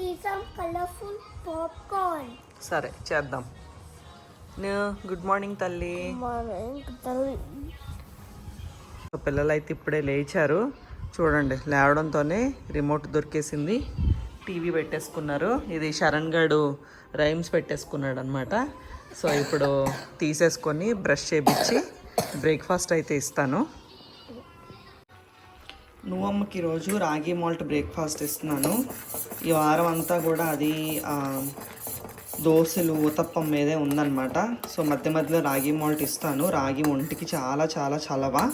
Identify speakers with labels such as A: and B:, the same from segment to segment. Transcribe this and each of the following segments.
A: eat some colorful popcorn.
B: సరే చేద్దాం. Good morning తల్లి. పిల్లలు అయితే ఇప్పుడే లేచారు. చూడండి, లేవడంతోనే రిమోట్ దొరికేసింది. టీవీ పెట్టేసుకున్నారు. ఇది శరణ్ గడు రైమ్స్ పెట్టేసుకున్నాడు అనమాట. సో ఇప్పుడు తీసేసుకొని బ్రష్ చేయించి బ్రేక్ఫాస్ట్ అయితే ఇస్తాను. నువ్వమ్మకి ఈరోజు రాగి మాల్ట్ బ్రేక్ఫాస్ట్ ఇస్తున్నాను. ఈ వారం అంతా కూడా అది దోశలు ఊతప్పం మీదే ఉందన్నమాట. సో మధ్య మధ్యలో రాగి మాల్ట్ ఇస్తాను. రాగి ఒంటికి చాలా చాలా చలవా.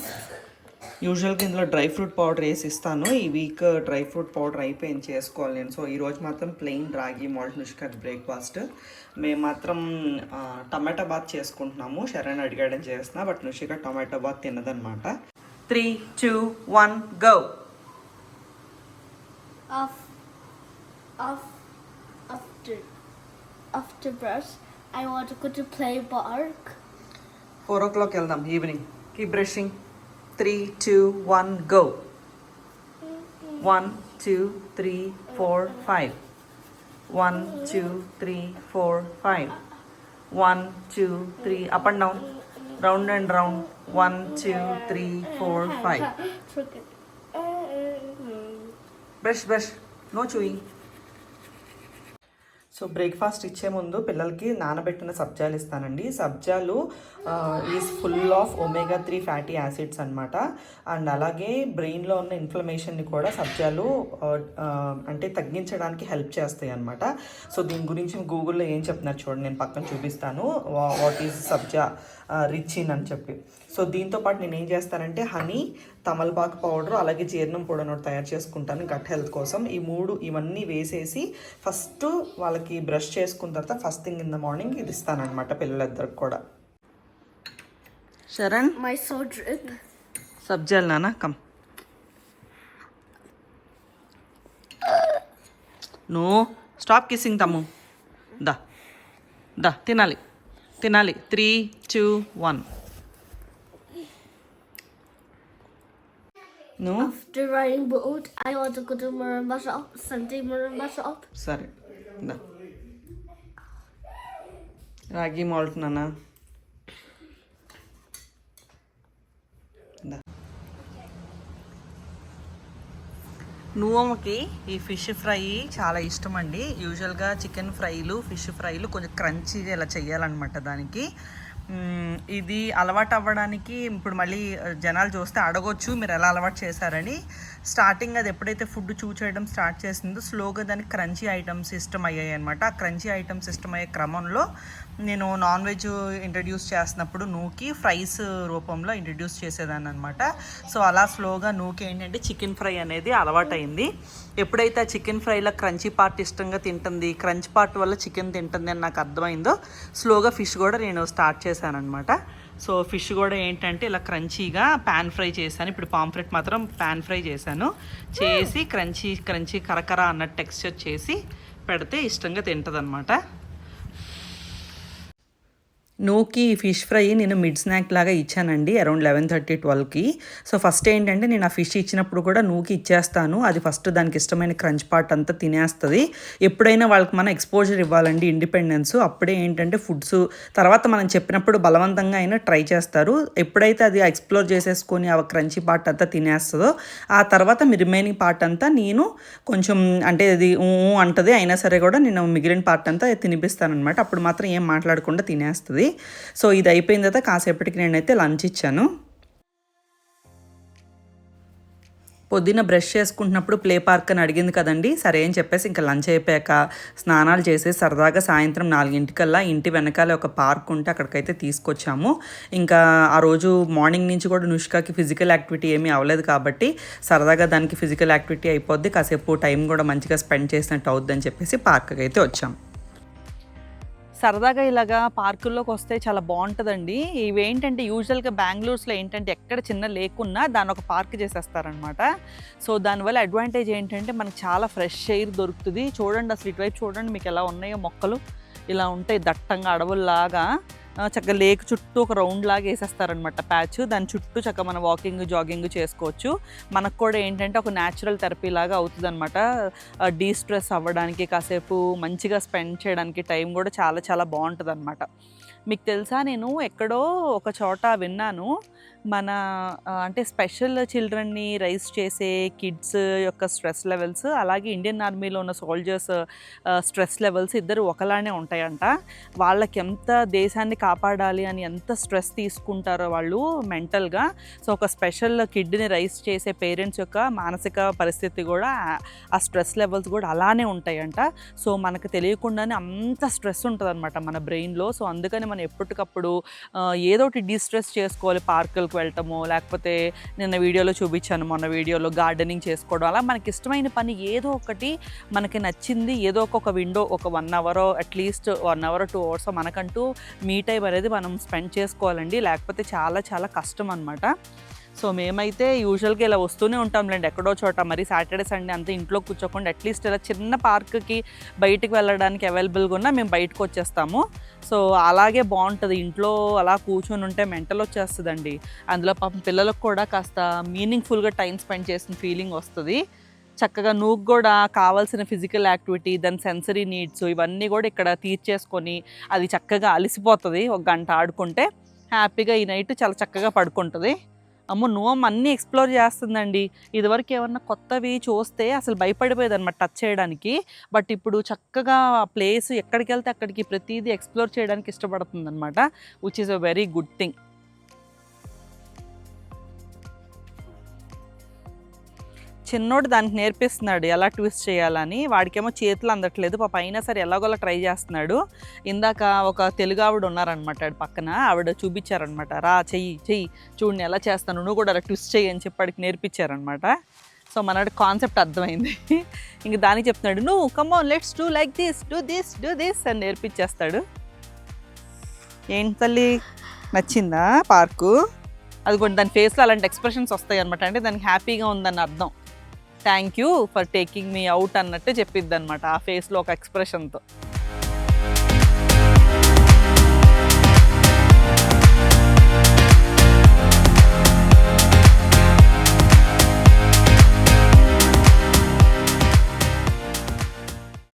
B: యూజువల్గా ఇందులో డ్రై ఫ్రూట్ పౌడర్ వేసి ఇస్తాను. ఈ వీక్ డ్రై ఫ్రూట్ పౌడర్ అయిపోయింది, చేసుకోవాలి నేను. సో ఈరోజు మాత్రం ప్లెయిన్ రాగి మాల్ట్ నుష్క బ్రేక్ఫాస్ట్. మేము మాత్రం టమాటా బాత్ చేసుకుంటున్నాము. శరణ్ అడిగాడని చేస్తున్నా, but నుష్క tomato bath తినదనమాట. 3, 2, 1 go.
A: After brush, I want to go to play park.
B: 4 o'clock వెళ్దాం evening. Keep brushing. 3, 2, 1 go. 1, 2, 3, 4, 5. 1, 2, 3, 4, 5. 1, 2, 3 up and down, round and round. 1, 2, 3, 4, 5. Brush, no chewing. So breakfast ఇచ్చే ముందు పిల్లలకి నానబెట్టిన సబ్జాలు ఇస్తానండి. సబ్జాలు is full of omega 3 fatty acids అనమాట. And అలాగే బ్రెయిన్లో ఉన్న ఇన్ఫ్లమేషన్ని కూడా సబ్జాలు అంటే తగ్గించడానికి హెల్ప్ చేస్తాయి అనమాట. సో దీని గురించి గూగుల్లో ఏం చెప్తున్నారు చూడండి, నేను పక్కన చూపిస్తాను. What is sabja rich in అని చెప్పి. సో దీంతో పాటు నేను ఏం చేస్తానంటే హనీ, తమలపాకు పౌడర్, అలాగే జీర్ణం పొడి తయారు చేసుకుంటాను గట్ హెల్త్ కోసం. ఇవన్నీ వేసేసి ఫస్ట్ వాళ్ళకి బ్రష్ చేసుకున్న తర్వాత first thing in the morning ఇది ఇస్తానమాట పిల్లలిద్దరికి కూడా. శరణ్,
A: మై సో డ్రిప్
B: సబ్జాలు నానా కమ్. నో స్టాప్ కిస్సింగ్ తమ్ము. దా తినాలి. 3, 2, 1. No?
A: After riding boat, I want to go to Marimba shop, Sunday Marimba shop.
B: సరే దా. రాగి మాల్ట్ నాన్న. నువ్వమ్మకి ఈ ఫిష్ ఫ్రై చాలా ఇష్టం అండి. యూజువల్గా చికెన్ ఫ్రైలు, ఫిష్ ఫ్రైలు కొంచెం క్రంచీగా ఇలా చేయాలన్నమాట. దానికి ఇది అలవాటు అవ్వడానికి ఇప్పుడు మళ్ళీ జనాలు చూస్తే అడగొచ్చు మీరు ఎలా అలవాటు చేశారని. స్టార్టింగ్ అది ఎప్పుడైతే ఫుడ్ చేయడం స్టార్ట్ చేసిందో స్లోగా దానికి క్రంచీ ఐటమ్స్ ఇష్టం అయ్యాయి అనమాట. ఆ క్రంచీ ఐటమ్స్ ఇష్టం అయ్యే క్రమంలో నేను నాన్ వెజ్ ఇంట్రడ్యూస్ చేసినప్పుడు నూకి ఫ్రైస్ రూపంలో ఇంట్రడ్యూస్ చేసేదాన్ని అనమాట. సో అలా స్లోగా నూకి ఏంటంటే చికెన్ ఫ్రై అనేది అలవాటైంది. ఎప్పుడైతే ఆ చికెన్ ఫ్రైలో క్రంచీ పార్ట్ ఇష్టంగా తింటుంది, క్రంచ్ పార్ట్ వల్ల చికెన్ తింటుంది అని నాకు అర్థమైందో స్లోగా ఫిష్ కూడా నేను స్టార్ట్ చేశానమాట. సో ఫిష్ కూడా ఏంటంటే ఇలా క్రంచీగా ప్యాన్ ఫ్రై చేశాను. ఇప్పుడు పాంఫ్రెట్ మాత్రం ప్యాన్ ఫ్రై చేశాను. చేసి క్రంచీ కరకర అన్న టెక్స్చర్ చేసి పెడితే ఇష్టంగా తింటుంది అనమాట. నూకి ఫిష్ ఫ్రై నేను మిడ్ స్నాక్ లాగా ఇచ్చానండి అరౌండ్ 11:30, 12కి. సో ఫస్ట్ ఏంటంటే నేను ఆ ఫిష్ ఇచ్చినప్పుడు కూడా నూకి ఇచ్చేస్తాను. అది ఫస్ట్ దానికి ఇష్టమైన క్రంచ్ పార్ట్ అంతా తినేస్తుంది. ఎప్పుడైనా వాళ్ళకి మనం ఎక్స్పోజర్ ఇవ్వాలండి, ఇండిపెండెన్స్. అప్పుడే ఏంటంటే ఫుడ్స్ తర్వాత మనం చెప్పినప్పుడు బలవంతంగా అయినా ట్రై చేస్తారు. ఎప్పుడైతే అది ఎక్స్ప్లోర్ చేసేసుకొని ఆ క్రంచీ పార్ట్ అంతా తినేస్తుందో ఆ తర్వాత రిమైనింగ్ పార్ట్ అంతా నేను కొంచెం అంటే అది అంటది అయినా సరే కూడా నేను మిగిలిన పార్ట్ అంతా తినిపిస్తాను అనమాట. అప్పుడు మాత్రం ఏం మాట్లాడకుండా తినేస్తుంది. సో ఇది అయిపోయిన తర్వాత కాసేపటికి నేనైతే లంచ్ ఇచ్చాను. పొద్దున్న బ్రష్ చేసుకుంటున్నప్పుడు ప్లే పార్క్ అని అడిగింది కదండి. సరే అని చెప్పేసి ఇంకా లంచ్ అయిపోయాక స్నానాలు చేసి సరదాగా సాయంత్రం 4ంటికల్లా ఇంటి వెనకాల ఒక పార్క్ ఉంటే అక్కడికైతే తీసుకొచ్చాము. ఇంకా ఆ రోజు మార్నింగ్ నుంచి కూడా నుష్కాకి ఫిజికల్ యాక్టివిటీ ఏమీ అవ్వలేదు కాబట్టి సరదాగా దానికి ఫిజికల్ యాక్టివిటీ అయిపోద్ది, కాసేపు టైం కూడా మంచిగా స్పెండ్ చేసినట్టు అవుద్దని చెప్పేసి పార్క్కి అయితే వచ్చాం. సరదాగా ఇలాగా పార్కుల్లోకి వస్తే చాలా బాగుంటుందండి. ఇవేంటంటే యూజువల్గా బెంగళూరులో ఏంటంటే ఎక్కడ చిన్న లేకున్నా దాన్ని ఒక పార్క్ చేసేస్తారనమాట. సో దానివల్ల అడ్వాంటేజ్ ఏంటంటే మనకు చాలా ఫ్రెష్ ఎయిర్ దొరుకుతుంది. చూడండి అసలు ఇటువైపు చూడండి మీకు ఎలా ఉన్నాయో మొక్కలు ఇలా ఉంటాయి దట్టంగా అడవుల్లాగా. చక్కగా లేక్ చుట్టూ ఒక రౌండ్ లాగా వేసేస్తారనమాట ప్యాచ్. దాని చుట్టూ చక్కగా మనం వాకింగ్ జాగింగ్ చేసుకోవచ్చు. మనకు కూడా ఏంటంటే ఒక న్యాచురల్ థెరపీ లాగా అవుతుంది అనమాట. డీస్ట్రెస్ అవ్వడానికి, కాసేపు మంచిగా స్పెండ్ చేయడానికి టైం కూడా చాలా చాలా బాగుంటుంది అనమాట. మీకు తెలుసా, నేను ఎక్కడో ఒక చోట విన్నాను, మన అంటే స్పెషల్ చిల్డ్రన్ని రైజ్ చేసే కిడ్స్ యొక్క స్ట్రెస్ లెవెల్స్, అలాగే ఇండియన్ ఆర్మీలో ఉన్న సోల్జర్స్ స్ట్రెస్ లెవెల్స్ ఇద్దరు ఒకలానే ఉంటాయంట. వాళ్ళకి ఎంత దేశాన్ని కాపాడాలి అని ఎంత స్ట్రెస్ తీసుకుంటారో వాళ్ళు మెంటల్గా. సో ఒక స్పెషల్ కిడ్ని రైజ్ చేసే పేరెంట్స్ యొక్క మానసిక పరిస్థితి కూడా, ఆ స్ట్రెస్ లెవెల్స్ కూడా అలానే ఉంటాయంట. సో మనకు తెలియకుండానే అంత స్ట్రెస్ ఉంటుంది అనమాట మన బ్రెయిన్లో. సో అందుకని మనం ఎప్పటికప్పుడు ఏదో ఒకటి డిస్ట్రెస్ చేసుకోవాలి. పార్కులకు వెళ్ళటము, లేకపోతే నిన్న వీడియోలో చూపించాను, మొన్న వీడియోలో గార్డెనింగ్ చేసుకోవడం, అలా మనకి ఇష్టమైన పని ఏదో ఒకటి, మనకి నచ్చింది ఏదో ఒక విండో, ఒక 1 అవర్ అట్లీస్ట్ 1 అవర్ 2 అవర్స్ మనకంటూ మీ టైం అనేది మనం స్పెండ్ చేసుకోవాలండి. లేకపోతే చాలా చాలా కష్టం అనమాట. సో మేమైతే యూజువల్గా ఇలా వస్తూనే ఉంటాంలేండి ఎక్కడో చోట. మరి సాటర్డే సండే అంతా ఇంట్లో కూర్చోకుండా అట్లీస్ట్ ఇలా చిన్న పార్క్కి బయటికి వెళ్ళడానికి అవైలబుల్గా ఉన్నా మేము బయటకు వచ్చేస్తాము. సో అలాగే బాగుంటుంది. ఇంట్లో అలా కూర్చొని ఉంటే మెంటల్ వచ్చేస్తుందండి. అందులో పాపం పిల్లలకు కూడా కాస్త మీనింగ్ఫుల్గా టైం స్పెండ్ చేసిన ఫీలింగ్ వస్తుంది. చక్కగా నువ్వు కూడా కావాల్సిన ఫిజికల్ యాక్టివిటీ, దాని సెన్సరీ నీడ్స్ ఇవన్నీ కూడా ఇక్కడ తీర్చేసుకొని అది చక్కగా అలసిపోతుంది. 1 గంట ఆడుకుంటే హ్యాపీగా ఈ నైట్ చాలా చక్కగా పడుకుంటుంది. అమ్మో నువ్వు అన్నీ ఎక్స్ప్లోర్ చేస్తుందండి. ఇదివరకు ఏమన్నా కొత్తవి చూస్తే అసలు భయపడిపోయేది అనమాట టచ్ చేయడానికి. బట్ ఇప్పుడు చక్కగా ప్లేస్ ఎక్కడికి వెళ్తే అక్కడికి ప్రతిదీ ఎక్స్ప్లోర్ చేయడానికి ఇష్టపడుతుంది అనమాట, which is a very good thing. చిన్నోడు దానికి నేర్పిస్తున్నాడు ఎలా ట్విస్ట్ చేయాలని. వాడికేమో చేతులు అందట్లేదు పాప, అయినా సరే ఎలాగోలా ట్రై చేస్తున్నాడు. ఇందాక ఒక తెలుగు ఆవిడ ఉన్నారనమాట పక్కన, ఆవిడ చూపించారనమాట, రా చెయ్యి చెయ్యి చూడండి ఎలా చేస్తాను, నువ్వు కూడా అలా ట్విస్ట్ చెయ్యి అని చెప్పి వాడికి నేర్పించారనమాట. సో మనోడి కాన్సెప్ట్ అర్థమైంది. ఇంక దానికి చెప్తున్నాడు, నువ్వు come on let's do like this, do this అని నేర్పించేస్తాడు. ఏంటి తల్లి నచ్చిందా పార్కు? అది కూడా దాని ఫేస్లో అలాంటి ఎక్స్ప్రెషన్స్ వస్తాయి అనమాట, అంటే దానికి హ్యాపీగా ఉందని అర్థం. Thank you for taking me out అన్నట్టు చెప్పిద్ది అనమాట ఆ ఫేస్లో ఒక ఎక్స్ప్రెషన్తో.